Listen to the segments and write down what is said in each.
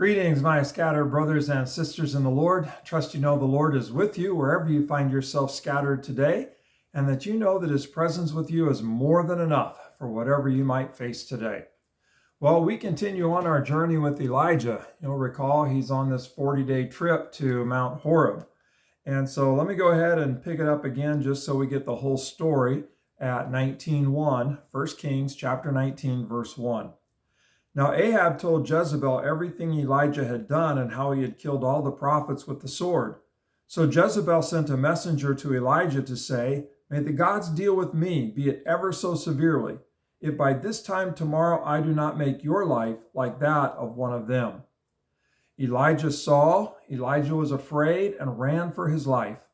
Greetings, my scattered brothers and sisters in the Lord. Trust you know the Lord is with you wherever you find yourself scattered today, and that you know that his presence with you is more than enough for whatever you might face today. Well, we continue on our journey with Elijah. You'll recall he's on this 40-day trip to Mount Horeb. And so let me go ahead and pick it up again just so we get the whole story at 19:1, 1 Kings chapter 19, verse 1. Now Ahab told Jezebel everything Elijah had done and how he had killed all the prophets with the sword. So Jezebel sent a messenger to Elijah to say, "May the gods deal with me, be it ever so severely, if by this time tomorrow I do not make your life like that of one of them." Elijah saw, Elijah was afraid and ran for his life.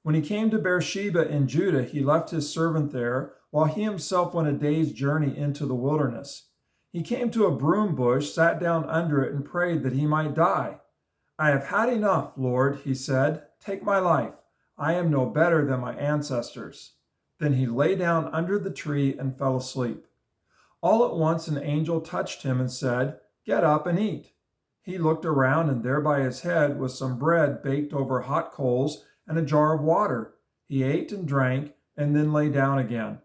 When he came to Beersheba in Judah, he left his servant there, while he himself went a day's journey into the wilderness. He came to a broom bush, sat down under it, and prayed that he might die. "I have had enough, Lord," he said. "Take my life. I am no better than my ancestors." Then he lay down under the tree and fell asleep. All at once an angel touched him and said, "Get up and eat." He looked around, and there by his head was some bread baked over hot coals and a jar of water. He ate and drank, and then lay down again.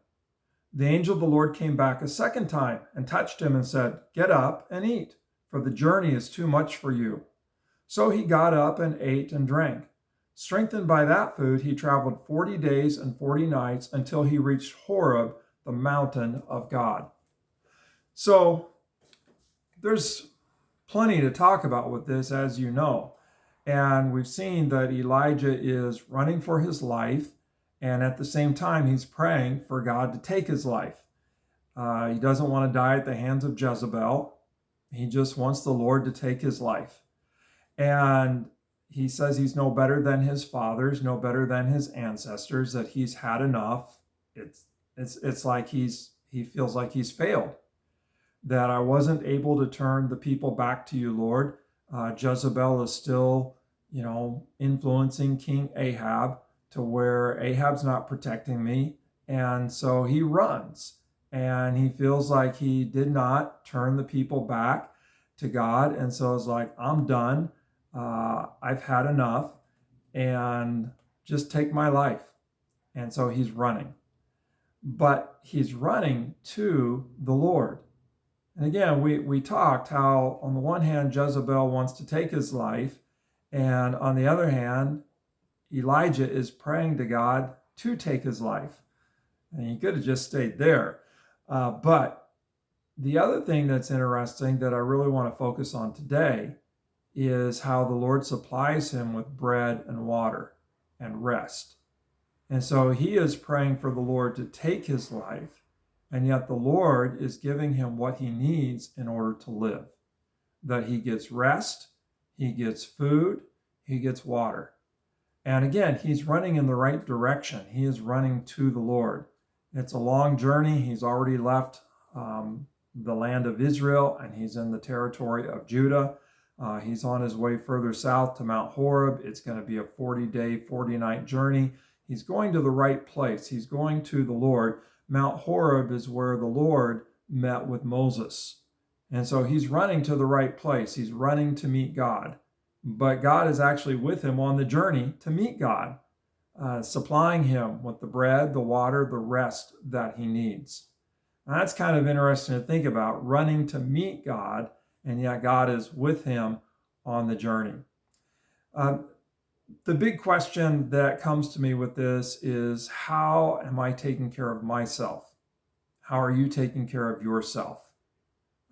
The angel of the Lord came back a second time and touched him and said, "Get up and eat, for the journey is too much for you." So he got up and ate and drank. Strengthened by that food, he traveled 40 days and 40 nights until he reached Horeb, the mountain of God. So there's plenty to talk about with this, as you know. And we've seen that Elijah is running for his life. And at the same time, he's praying for God to take his life. He doesn't want to die at the hands of Jezebel. He just wants the Lord to take his life. And he says he's no better than his fathers, no better than his ancestors, that he's had enough. It's like he feels like he's failed, that I wasn't able to turn the people back to you, Lord. Jezebel is still, influencing King Ahab, to where Ahab's not protecting me. And so he runs, and he feels like he did not turn the people back to God. And so it's like, I'm done. I've had enough, and just take my life. And so he's running. But he's running to the Lord. And again, we talked how on the one hand, Jezebel wants to take his life. And on the other hand, Elijah is praying to God to take his life. And he could have just stayed there. But the other thing that's interesting that I really want to focus on today is how the Lord supplies him with bread and water and rest. And so he is praying for the Lord to take his life, and yet the Lord is giving him what he needs in order to live. That he gets rest, he gets food, he gets water. And again, he's running in the right direction. He is running to the Lord. It's a long journey. He's already left the land of Israel, and he's in the territory of Judah. He's on his way further south to Mount Horeb. It's going to be a 40-day, 40-night journey. He's going to the right place. He's going to the Lord. Mount Horeb is where the Lord met with Moses. And so he's running to the right place. He's running to meet God. But God is actually with him on the journey to meet God, supplying him with the bread, the water, the rest that he needs. Now, that's kind of interesting to think about, running to meet God, and yet God is with him on the journey. The big question that comes to me with this is, how am I taking care of myself? How are you taking care of yourself?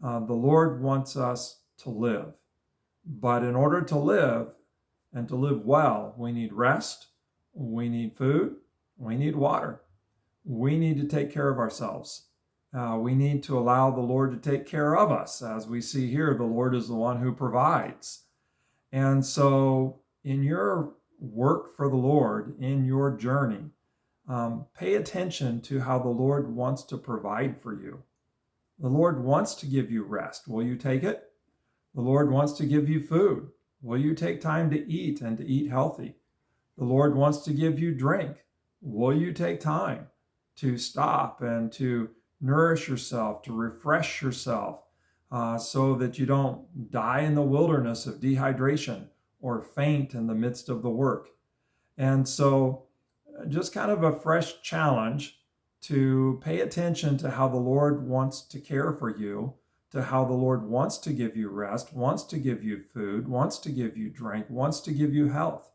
The Lord wants us to live. But in order to live, and to live well, we need rest, we need food, we need water. We need to take care of ourselves. We need to allow the Lord to take care of us. As we see here, the Lord is the one who provides. And so in your work for the Lord, in your journey, pay attention to how the Lord wants to provide for you. The Lord wants to give you rest. Will you take it? The Lord wants to give you food. Will you take time to eat and to eat healthy? The Lord wants to give you drink. Will you take time to stop and to nourish yourself, to refresh yourself, so that you don't die in the wilderness of dehydration or faint in the midst of the work. And so just kind of a fresh challenge to pay attention to how the Lord wants to care for you, to how the Lord wants to give you rest, wants to give you food, wants to give you drink, wants to give you health.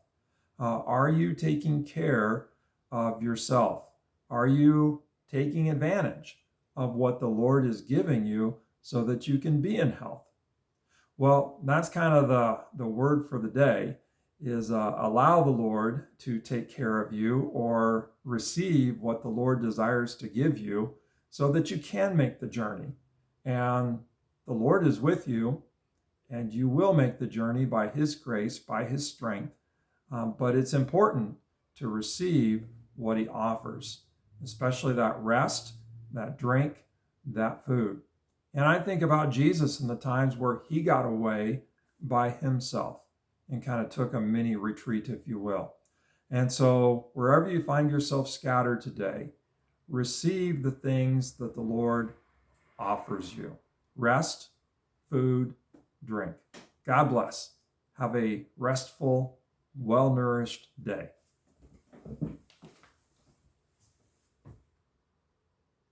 Are you taking care of yourself? Are you taking advantage of what the Lord is giving you so that you can be in health? Well, that's kind of the word for the day is allow the Lord to take care of you or receive what the Lord desires to give you so that you can make the journey. And the Lord is with you, and you will make the journey by His grace, by His strength. But it's important to receive what He offers, especially that rest, that drink, that food. And I think about Jesus in the times where He got away by Himself and kind of took a mini retreat, if you will. And so wherever you find yourself scattered today, receive the things that the Lord offers you. Rest, food, drink. God bless. Have a restful, well-nourished day.